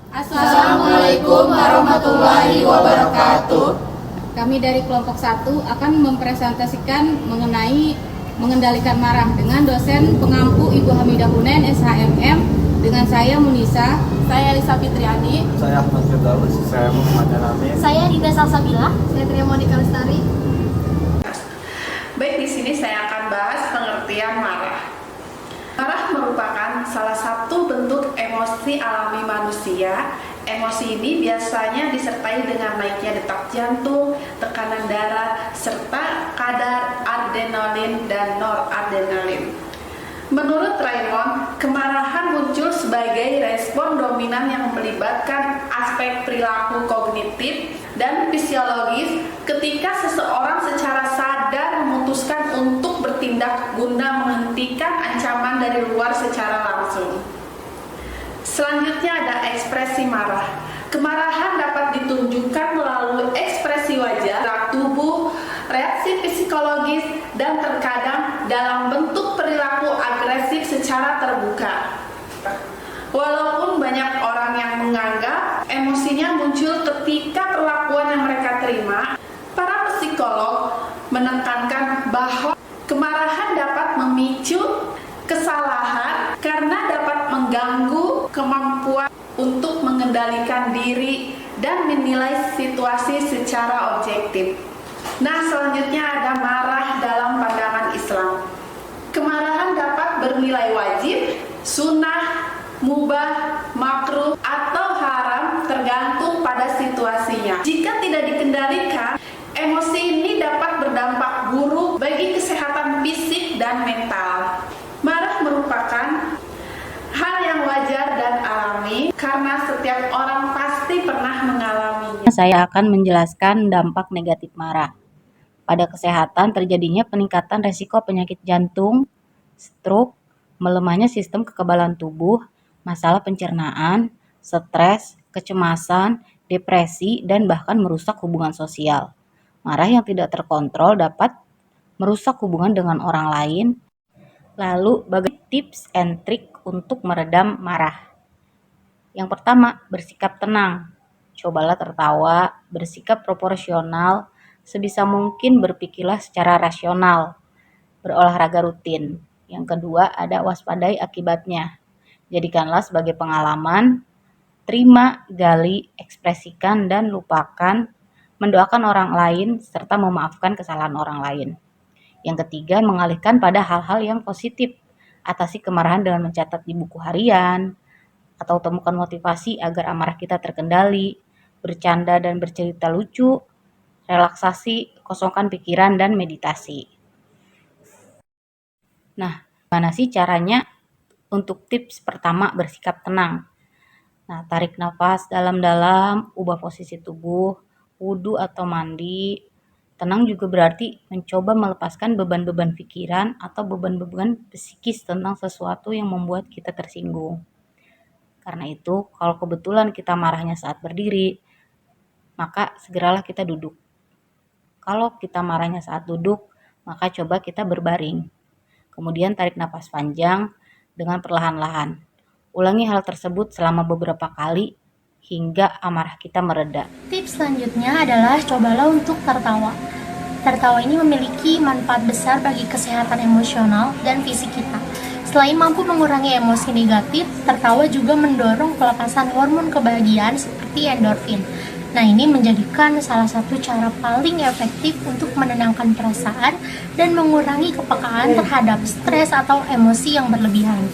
Assalamualaikum warahmatullahi wabarakatuh. Kami dari kelompok 1 akan mempresentasikan mengenai mengendalikan marah dengan dosen pengampu Ibu Hamidah Hunain SHMM, dengan saya Munisa, Saya Lisa Fitriani, Saya Ahmad Firdaus, saya Muhammad Alamin. Saya Rida Salsabila. Saya Tria Monika Lestari. Baik, di sini saya akan bahas pengertian marah. Marah merupakan salah satu bentuk emosi alami manusia. Emosi ini biasanya disertai dengan naiknya detak jantung, tekanan darah, serta kadar adrenalin dan noradrenalin. Menurut Raymond, kemarahan muncul sebagai respon dominan yang melibatkan aspek perilaku kognitif dan fisiologis ketika seseorang secara sadar memutuskan untuk bertindak guna menghentikan ancaman dari luar secara langsung. Selanjutnya ada ekspresi marah. Kemarahan dapat ditunjukkan melalui ekspresi wajah, gerak tubuh, reaksi psikologis, dan terkadang dalam bentuk perilaku agresif secara terbuka. Walaupun banyak orang yang menganggap emosinya muncul ketika perlakuan yang mereka terima, para psikolog menekankan bahwa kemarahan dapat memicu kesalahan karena dapat mengganggu kemampuan untuk mengendalikan diri dan menilai situasi secara objektif. Nah, selanjutnya ada marah dalam pandangan Islam. Kemarahan dapat bernilai wajib, sunnah, mubah, makruh, atau haram tergantung pada situasinya. Jika tidak dikendalikan, emosi ini dapat berdampak buruk bagi kesehatan fisik dan mental. Marah merupakan hal yang wajar dan alami karena setiap orang pasti pernah mengalaminya. saya akan menjelaskan dampak negatif marah. Pada kesehatan terjadinya peningkatan resiko penyakit jantung, stroke, melemahnya sistem kekebalan tubuh, masalah pencernaan, stres, kecemasan, depresi, dan bahkan merusak hubungan sosial. Marah yang tidak terkontrol dapat merusak hubungan dengan orang lain. Lalu, bagaimana tips and trik untuk meredam marah? Yang pertama, bersikap tenang. Cobalah tertawa, bersikap proporsional, sebisa mungkin berpikirlah secara rasional, berolahraga rutin. Yang kedua, ada waspadai akibatnya. Jadikanlah sebagai pengalaman, terima, gali, ekspresikan, dan lupakan, mendoakan orang lain, serta memaafkan kesalahan orang lain. Yang ketiga, mengalihkan pada hal-hal yang positif. Atasi kemarahan dengan mencatat di buku harian, atau temukan motivasi agar amarah kita terkendali, bercanda dan bercerita lucu, relaksasi, kosongkan pikiran, dan meditasi. Nah, gimana sih caranya untuk tips pertama bersikap tenang? Nah, tarik nafas dalam-dalam, ubah posisi tubuh, wudhu atau mandi. Tenang juga berarti mencoba melepaskan beban-beban pikiran atau beban-beban psikis tentang sesuatu yang membuat kita tersinggung. Karena itu, kalau kebetulan kita marahnya saat berdiri, maka segeralah kita duduk. Kalau kita marahnya saat duduk, maka coba kita berbaring. Kemudian tarik nafas panjang dengan perlahan-lahan. Ulangi hal tersebut selama beberapa kali hingga amarah kita mereda. Tips selanjutnya adalah cobalah untuk tertawa. Tertawa ini memiliki manfaat besar bagi kesehatan emosional dan fisik kita. Selain mampu mengurangi emosi negatif, tertawa juga mendorong pelepasan hormon kebahagiaan seperti endorfin. Nah, ini menjadikan salah satu cara paling efektif untuk menenangkan perasaan dan mengurangi kepekaan terhadap stres atau emosi yang berlebihan.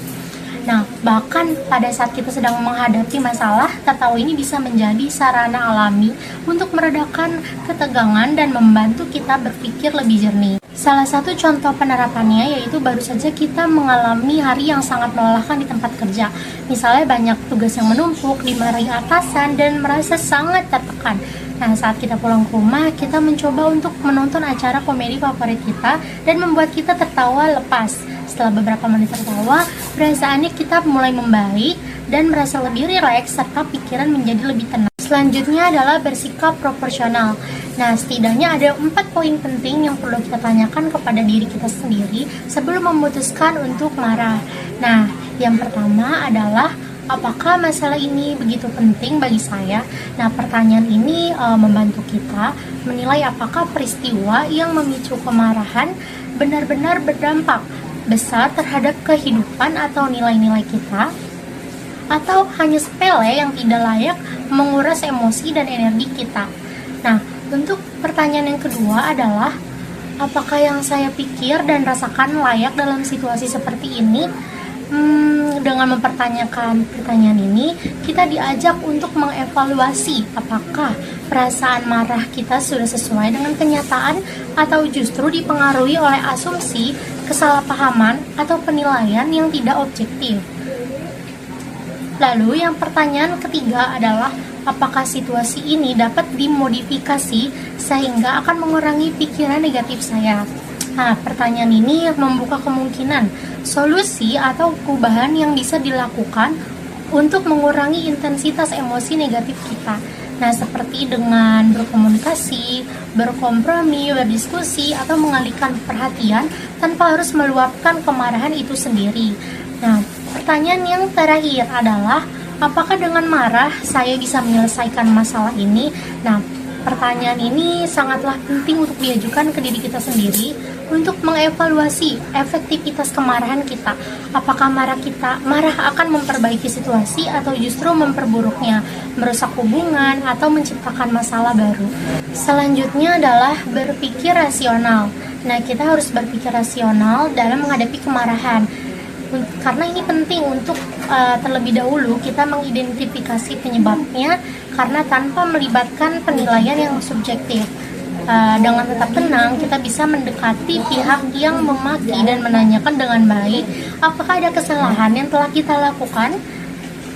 Nah, bahkan pada saat kita sedang menghadapi masalah, tertawa ini bisa menjadi sarana alami untuk meredakan ketegangan dan membantu kita berpikir lebih jernih. Salah satu contoh penerapannya yaitu baru saja kita mengalami hari yang sangat melelahkan di tempat kerja. Misalnya banyak tugas yang menumpuk, dimarahi atasan, dan merasa sangat tertekan. Nah, saat kita pulang ke rumah, kita mencoba untuk menonton acara komedi favorit kita dan membuat kita tertawa lepas. Setelah beberapa menit tertawa, perasaannya kita mulai membaik dan merasa lebih rileks serta pikiran menjadi lebih tenang. Selanjutnya adalah bersikap proporsional. Nah, setidaknya ada 4 poin penting yang perlu kita tanyakan kepada diri kita sendiri sebelum memutuskan untuk marah. Nah, yang pertama adalah apakah masalah ini begitu penting bagi saya? Nah, pertanyaan ini membantu kita menilai apakah peristiwa yang memicu kemarahan benar-benar berdampak besar terhadap kehidupan atau nilai-nilai kita, atau hanya sepele yang tidak layak menguras emosi dan energi kita. Nah, untuk pertanyaan yang kedua adalah, apakah yang saya pikir dan rasakan layak dalam situasi seperti ini? Dengan mempertanyakan pertanyaan ini, kita diajak untuk mengevaluasi apakah perasaan marah kita sudah sesuai dengan kenyataan atau justru dipengaruhi oleh asumsi, kesalahpahaman, atau penilaian yang tidak objektif. Lalu yang pertanyaan ketiga adalah, apakah situasi ini dapat dimodifikasi sehingga akan mengurangi pikiran negatif saya? Nah, pertanyaan ini membuka kemungkinan solusi atau perubahan yang bisa dilakukan untuk mengurangi intensitas emosi negatif kita. Nah, seperti dengan berkomunikasi, berkompromi, berdiskusi, atau mengalihkan perhatian tanpa harus meluapkan kemarahan itu sendiri. Nah, pertanyaan yang terakhir adalah, apakah dengan marah saya bisa menyelesaikan masalah ini? Nah, pertanyaan ini sangatlah penting untuk diajukan ke diri kita sendiri untuk mengevaluasi efektivitas kemarahan kita. Apakah marah akan memperbaiki situasi atau justru memperburuknya, merusak hubungan, atau menciptakan masalah baru. Selanjutnya adalah berpikir rasional. Nah, kita harus berpikir rasional dalam menghadapi kemarahan. Karena ini penting untuk terlebih dahulu kita mengidentifikasi penyebabnya, karena tanpa melibatkan penilaian yang subjektif. Dengan tetap tenang, kita bisa mendekati pihak yang memaki dan menanyakan dengan baik apakah ada kesalahan yang telah kita lakukan.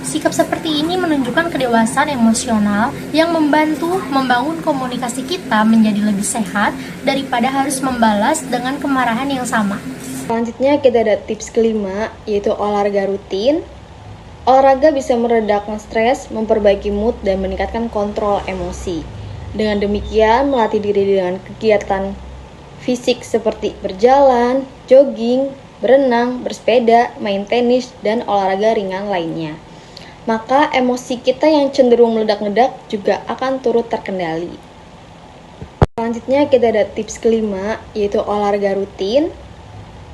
Sikap seperti ini menunjukkan kedewasaan emosional yang membantu membangun komunikasi kita menjadi lebih sehat daripada harus membalas dengan kemarahan yang sama. Selanjutnya kita ada tips kelima, yaitu olahraga rutin. Olahraga bisa meredakan stres, memperbaiki mood, dan meningkatkan kontrol emosi. Dengan demikian, melatih diri dengan kegiatan fisik seperti berjalan, jogging, berenang, bersepeda, main tenis, dan olahraga ringan lainnya. Maka emosi kita yang cenderung meledak-ledak juga akan turut terkendali. Selanjutnya kita ada tips kelima, yaitu olahraga rutin.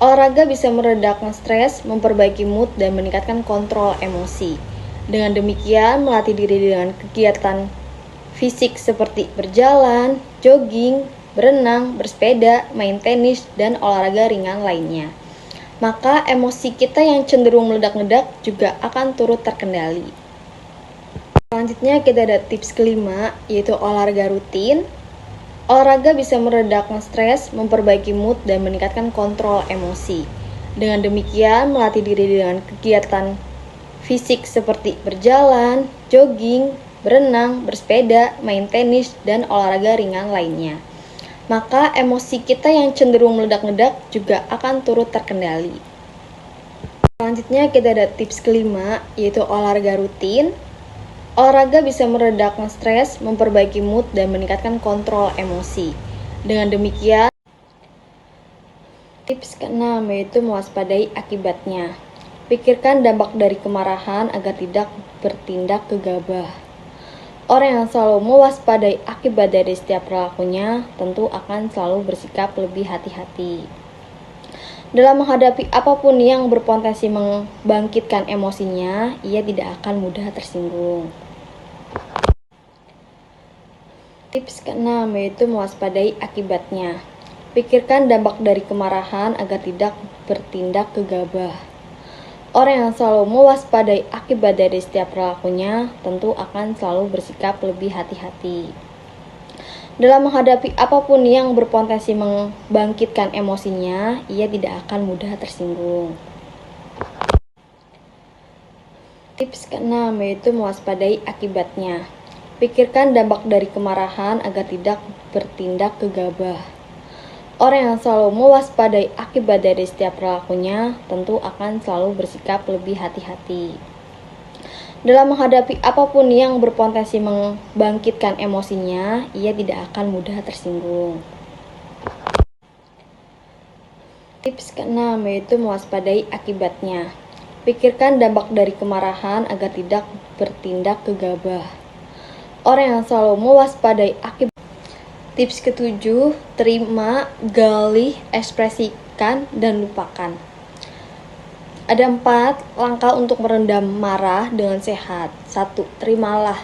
Olahraga bisa meredakan stres, memperbaiki mood, dan meningkatkan kontrol emosi. Dengan demikian, melatih diri dengan kegiatan fisik seperti berjalan, jogging, berenang, bersepeda, main tenis, dan olahraga ringan lainnya. Maka emosi kita yang cenderung meledak-ledak juga akan turut terkendali. Selanjutnya kita ada tips kelima, yaitu olahraga rutin. Olahraga bisa meredakan stres, memperbaiki mood, dan meningkatkan kontrol emosi. Dengan demikian, melatih diri dengan kegiatan fisik seperti berjalan, jogging, berenang, bersepeda, main tenis, dan olahraga ringan lainnya. Maka emosi kita yang cenderung meledak-ledak juga akan turut terkendali. Selanjutnya kita ada tips kelima, yaitu olahraga rutin. Olahraga bisa meredakan stres, memperbaiki mood, dan meningkatkan kontrol emosi. Dengan demikian, tips keenam yaitu mewaspadai akibatnya. Pikirkan dampak dari kemarahan agar tidak bertindak gegabah. Orang yang selalu mewaspadai akibat dari setiap perilakunya tentu akan selalu bersikap lebih hati-hati. Dalam menghadapi apapun yang berpotensi membangkitkan emosinya, ia tidak akan mudah tersinggung. Tips keenam yaitu mewaspadai akibatnya. Pikirkan dampak dari kemarahan agar tidak bertindak gegabah. Orang yang selalu mewaspadai akibat dari setiap perilakunya tentu akan selalu bersikap lebih hati-hati. Dalam menghadapi apapun yang berpotensi membangkitkan emosinya, ia tidak akan mudah tersinggung. Tips keenam yaitu mewaspadai akibatnya. Pikirkan dampak dari kemarahan agar tidak bertindak gegabah. Orang yang selalu mewaspadai akibat dari setiap perilakunya tentu akan selalu bersikap lebih hati-hati. Dalam menghadapi apapun yang berpotensi membangkitkan emosinya, ia tidak akan mudah tersinggung. Tips keenam yaitu mewaspadai akibatnya. Pikirkan dampak dari kemarahan agar tidak bertindak gegabah. Orang yang selalu mewaspadai akibat. Tips ketujuh, terima, gali, ekspresikan, dan lupakan. Ada 4 langkah untuk merendam marah dengan sehat. 1. Terimalah.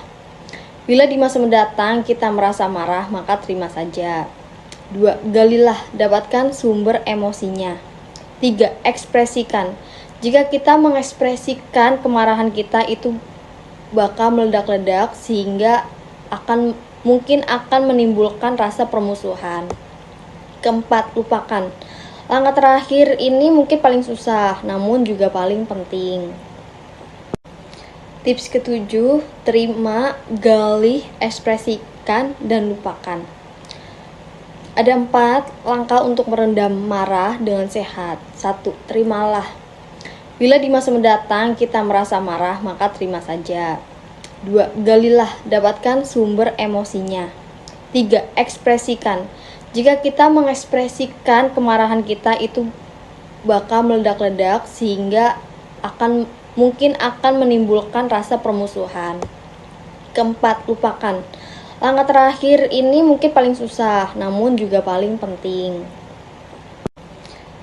Bila di masa mendatang kita merasa marah, maka terima saja. 2. Galilah, dapatkan sumber emosinya. 3. Ekspresikan. Jika kita mengekspresikan kemarahan kita, itu bakal meledak-ledak sehingga mungkin akan menimbulkan rasa permusuhan. Keempat, lupakan. Langkah terakhir ini mungkin paling susah, namun juga paling penting. Tips ketujuh, terima, gali, ekspresikan, dan lupakan. Ada 4 langkah untuk merendam marah dengan sehat. 1. Terimalah. Bila di masa mendatang kita merasa marah, maka terima saja. 2. Galilah, dapatkan sumber emosinya. 3. Ekspresikan. Jika kita mengekspresikan kemarahan kita, itu bakal meledak-ledak sehingga mungkin akan menimbulkan rasa permusuhan. Keempat, lupakan. Langkah terakhir ini mungkin paling susah, namun juga paling penting.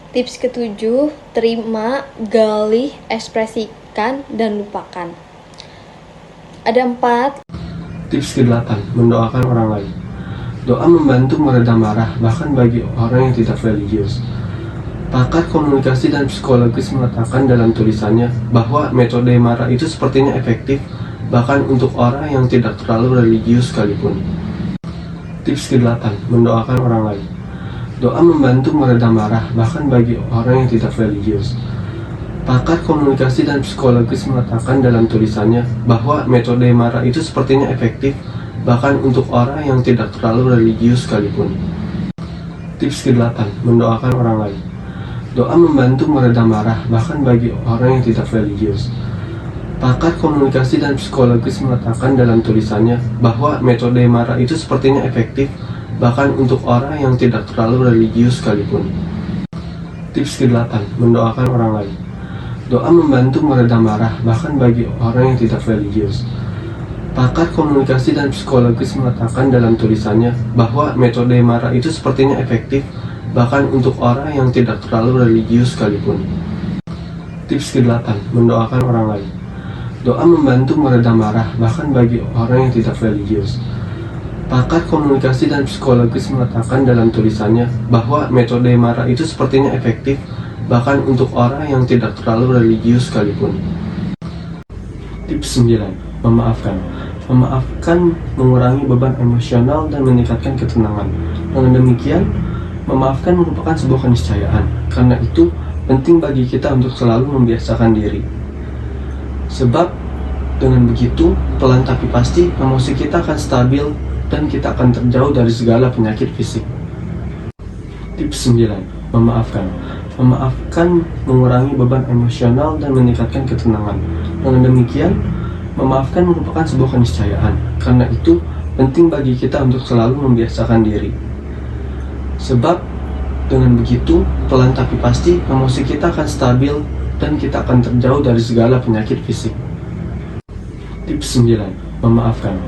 Tips ketujuh, terima, gali, ekspresikan, dan lupakan. Ada 4. Tips ke-8, mendoakan orang lain. Doa membantu meredam marah, bahkan bagi orang yang tidak religius. Pakar komunikasi dan psikologis mengatakan dalam tulisannya bahwa metode marah itu sepertinya efektif, bahkan untuk orang yang tidak terlalu religius sekalipun. Tips ke-8, mendoakan orang lain. Doa membantu meredam marah, bahkan bagi orang yang tidak religius. Pakar komunikasi dan psikologis mengatakan dalam tulisannya bahwa metode marah itu sepertinya efektif, bahkan untuk orang yang tidak terlalu religius sekalipun. Tips ke-8, mendoakan orang lain. Doa membantu meredam marah, bahkan bagi orang yang tidak religius. Pakar komunikasi dan psikologis mengatakan dalam tulisannya bahwa metode marah itu sepertinya efektif, bahkan untuk orang yang tidak terlalu religius sekalipun. Tips ke-8, mendoakan orang lain. Doa membantu meredam marah, bahkan bagi orang yang tidak religius. Pakar komunikasi dan psikologis mengatakan dalam tulisannya bahwa metode marah itu sepertinya efektif, bahkan untuk orang yang tidak terlalu religius sekalipun. Tips ke-8, mendoakan orang lain. Doa membantu meredam marah, bahkan bagi orang yang tidak religius. Pakar komunikasi dan psikologis mengatakan dalam tulisannya bahwa metode marah itu sepertinya efektif, bahkan untuk orang yang tidak terlalu religius sekalipun. Tips 9, memaafkan. Memaafkan mengurangi beban emosional dan meningkatkan ketenangan. Dengan demikian, memaafkan merupakan sebuah keniscayaan. Karena itu, penting bagi kita untuk selalu membiasakan diri. Sebab, dengan begitu, pelan tapi pasti, emosi kita akan stabil dan kita akan terjauh dari segala penyakit fisik. Tips 9, memaafkan. Memaafkan mengurangi beban emosional dan meningkatkan ketenangan. Dengan demikian, memaafkan merupakan sebuah keniscayaan. Karena itu, penting bagi kita untuk selalu membiasakan diri. Sebab, dengan begitu, pelan tapi pasti, emosi kita akan stabil dan kita akan terjauh dari segala penyakit fisik. Tips 9, memaafkan.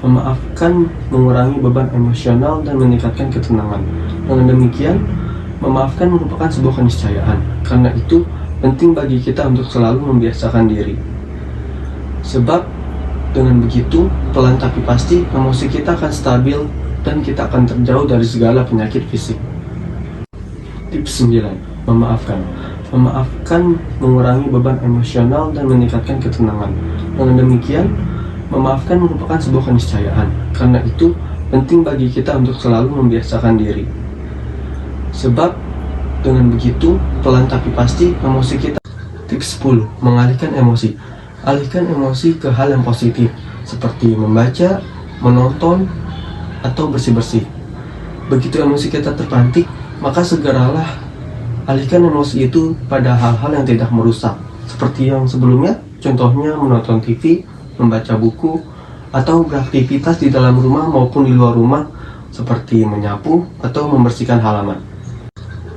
Memaafkan mengurangi beban emosional dan meningkatkan ketenangan. Dengan demikian, memaafkan merupakan sebuah keniscayaan. Karena itu, penting bagi kita untuk selalu membiasakan diri. Sebab, dengan begitu, pelan tapi pasti, emosi kita akan stabil dan kita akan terjauh dari segala penyakit fisik. Tips 9, memaafkan. Memaafkan mengurangi beban emosional dan meningkatkan ketenangan. Dengan demikian, memaafkan merupakan sebuah keniscayaan. Karena itu, penting bagi kita untuk selalu membiasakan diri. Sebab, dengan begitu, pelan tapi pasti, emosi kita. Tips 10, mengalihkan emosi. Alihkan emosi ke hal yang positif, seperti membaca, menonton, atau bersih-bersih. Begitu emosi kita terpantik, maka segeralah alihkan emosi itu pada hal-hal yang tidak merusak, seperti yang sebelumnya, contohnya menonton TV, membaca buku, atau beraktivitas di dalam rumah maupun di luar rumah, seperti menyapu atau membersihkan halaman.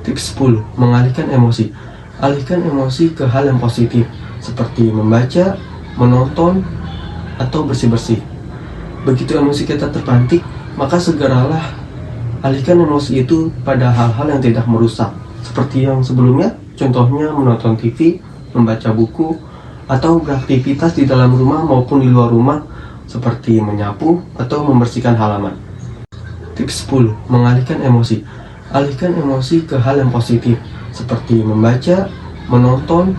Tips 10, mengalihkan emosi. Alihkan emosi ke hal yang positif, seperti membaca, menonton, atau bersih-bersih. Begitu emosi kita terpantik, maka segeralah alihkan emosi itu pada hal-hal yang tidak merusak, seperti yang sebelumnya, contohnya menonton TV, membaca buku, atau beraktivitas di dalam rumah maupun di luar rumah, seperti menyapu atau membersihkan halaman. Tips 10. Mengalihkan emosi. Alihkan emosi ke hal yang positif, seperti membaca, menonton,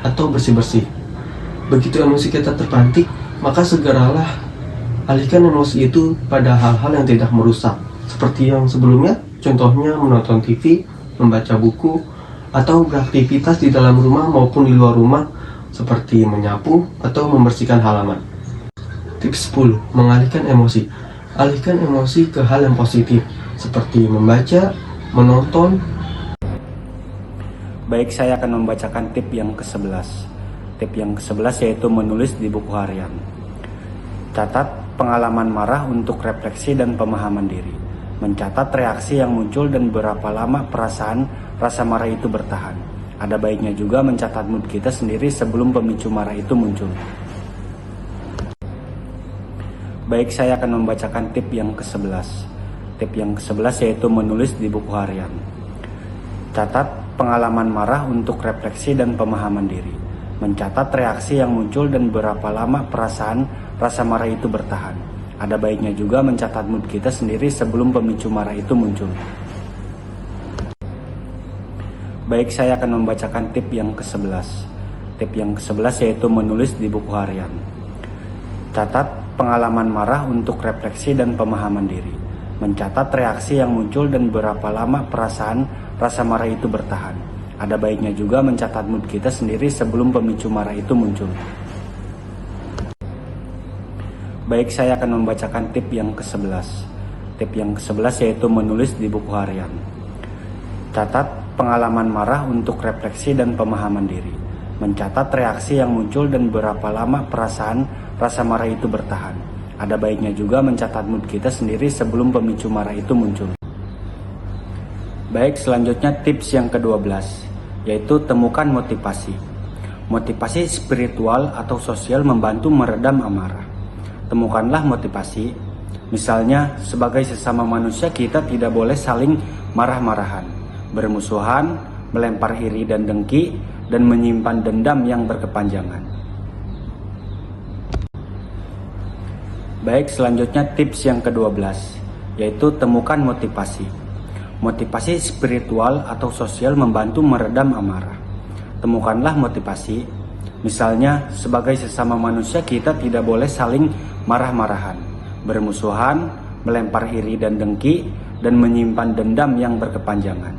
atau bersih-bersih. Begitu emosi kita terpantik, maka segeralah alihkan emosi itu pada hal-hal yang tidak merusak, seperti yang sebelumnya, contohnya menonton TV, membaca buku, atau beraktivitas di dalam rumah maupun di luar rumah, seperti menyapu atau membersihkan halaman. Tips 10. Mengalihkan emosi. Alihkan emosi ke hal yang positif, seperti membaca, menonton. Baik, saya akan membacakan tip yang ke-11. Tip yang ke-11 yaitu menulis di buku harian. Catat pengalaman marah untuk refleksi dan pemahaman diri. Mencatat reaksi yang muncul dan berapa lama perasaan rasa marah itu bertahan. Ada baiknya juga mencatat mood kita sendiri sebelum pemicu marah itu muncul. Baik, saya akan membacakan tip yang ke-11. Tip yang ke-11 yaitu menulis di buku harian. Catat pengalaman marah untuk refleksi dan pemahaman diri. Mencatat reaksi yang muncul dan berapa lama perasaan rasa marah itu bertahan. Ada baiknya juga mencatat mood kita sendiri sebelum pemicu marah itu muncul. Baik, saya akan membacakan tip yang ke-11. Tip yang ke-11 yaitu menulis di buku harian. Catat pengalaman marah untuk refleksi dan pemahaman diri. Mencatat reaksi yang muncul dan berapa lama perasaan rasa marah itu bertahan. Ada baiknya juga mencatat mood kita sendiri sebelum pemicu marah itu muncul. Baik, saya akan membacakan tip yang ke-11. Tip yang ke-11 yaitu menulis di buku harian. Catat pengalaman marah untuk refleksi dan pemahaman diri. Mencatat reaksi yang muncul dan berapa lama perasaan rasa marah itu bertahan. Ada baiknya juga mencatat mood kita sendiri sebelum pemicu marah itu muncul. Baik, selanjutnya tips yang ke-12, yaitu temukan motivasi. Motivasi spiritual atau sosial membantu meredam amarah. Temukanlah motivasi. Misalnya, sebagai sesama manusia kita tidak boleh saling marah-marahan, bermusuhan, melempar iri dan dengki, dan menyimpan dendam yang berkepanjangan. Baik, selanjutnya tips yang ke-12, yaitu temukan motivasi. Motivasi spiritual atau sosial membantu meredam amarah. Temukanlah motivasi. Misalnya, sebagai sesama manusia kita tidak boleh saling marah-marahan, bermusuhan, melempar iri dan dengki, dan menyimpan dendam yang berkepanjangan.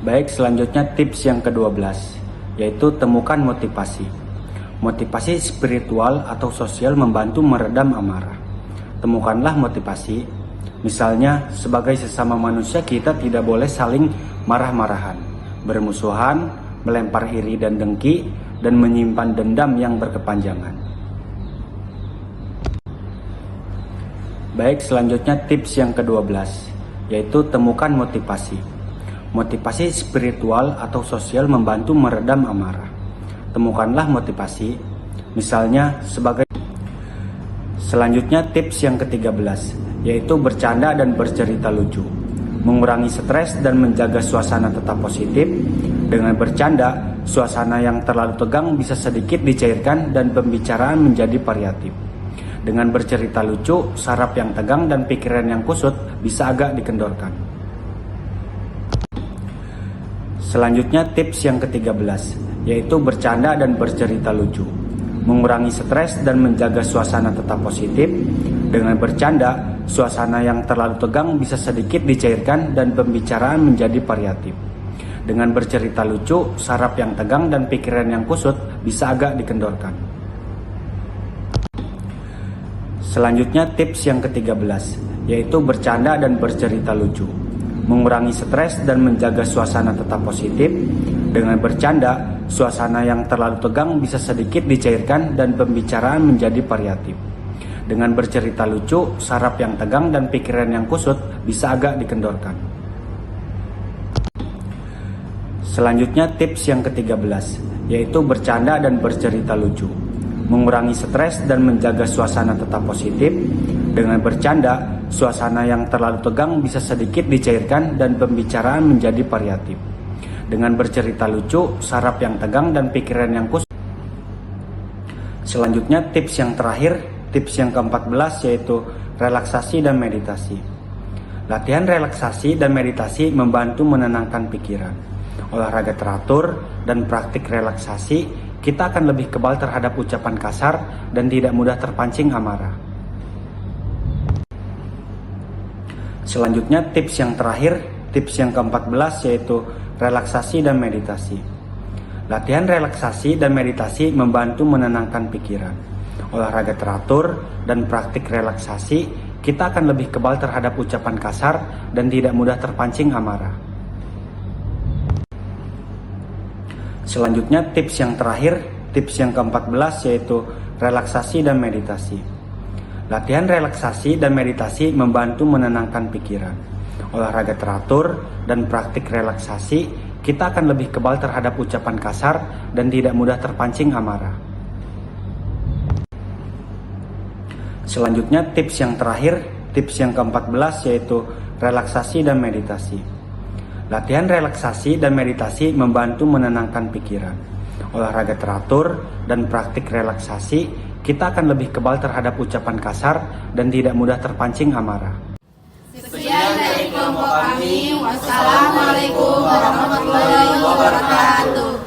Baik, selanjutnya tips yang ke-12, yaitu temukan motivasi. Motivasi spiritual atau sosial membantu meredam amarah. Temukanlah motivasi. Misalnya, sebagai sesama manusia kita tidak boleh saling marah-marahan, bermusuhan, melempar iri dan dengki, dan menyimpan dendam yang berkepanjangan. Baik, selanjutnya tips yang ke-12, yaitu temukan motivasi. Motivasi spiritual atau sosial membantu meredam amarah. Temukanlah motivasi. Misalnya, Selanjutnya tips yang ke-13, yaitu bercanda dan bercerita lucu. Mengurangi stres dan menjaga suasana tetap positif. Dengan bercanda, suasana yang terlalu tegang bisa sedikit dicairkan dan pembicaraan menjadi variatif. Dengan bercerita lucu, saraf yang tegang dan pikiran yang kusut bisa agak dikendorkan. Selanjutnya tips yang ke-13, yaitu bercanda dan bercerita lucu. Mengurangi stres dan menjaga suasana tetap positif. Dengan bercanda, suasana yang terlalu tegang bisa sedikit dicairkan dan pembicaraan menjadi variatif. Dengan bercerita lucu, saraf yang tegang dan pikiran yang kusut bisa agak dikendorkan. Selanjutnya tips yang ke-13, yaitu bercanda dan bercerita lucu. Mengurangi stres dan menjaga suasana tetap positif. Dengan bercanda, suasana yang terlalu tegang bisa sedikit dicairkan dan pembicaraan menjadi variatif. Dengan bercerita lucu, saraf yang tegang dan pikiran yang kusut bisa agak dikendorkan. Selanjutnya tips yang ke-13, yaitu bercanda dan bercerita lucu. Mengurangi stres dan menjaga suasana tetap positif. Dengan bercanda, suasana yang terlalu tegang bisa sedikit dicairkan dan pembicaraan menjadi variatif. Dengan bercerita lucu, saraf yang tegang dan pikiran yang kusut. Selanjutnya tips yang terakhir, tips yang ke-14, yaitu relaksasi dan meditasi. Latihan relaksasi dan meditasi membantu menenangkan pikiran. Olahraga teratur dan praktik relaksasi, kita akan lebih kebal terhadap ucapan kasar dan tidak mudah terpancing amarah. Selanjutnya tips yang terakhir, tips yang ke-14, yaitu relaksasi dan meditasi. Latihan relaksasi dan meditasi membantu menenangkan pikiran. Olahraga teratur dan praktik relaksasi, kita akan lebih kebal terhadap ucapan kasar dan tidak mudah terpancing amarah. Selanjutnya tips yang terakhir, tips yang ke-14, yaitu relaksasi dan meditasi. Latihan relaksasi dan meditasi membantu menenangkan pikiran. Olahraga teratur dan praktik relaksasi, kita akan lebih kebal terhadap ucapan kasar dan tidak mudah terpancing amarah. Selanjutnya tips yang terakhir, tips yang ke-14, yaitu relaksasi dan meditasi. Latihan relaksasi dan meditasi membantu menenangkan pikiran. Olahraga teratur dan praktik relaksasi, kita akan lebih kebal terhadap ucapan kasar dan tidak mudah terpancing amarah. Sekian dari kelompok kami. Wassalamualaikum warahmatullahi wabarakatuh.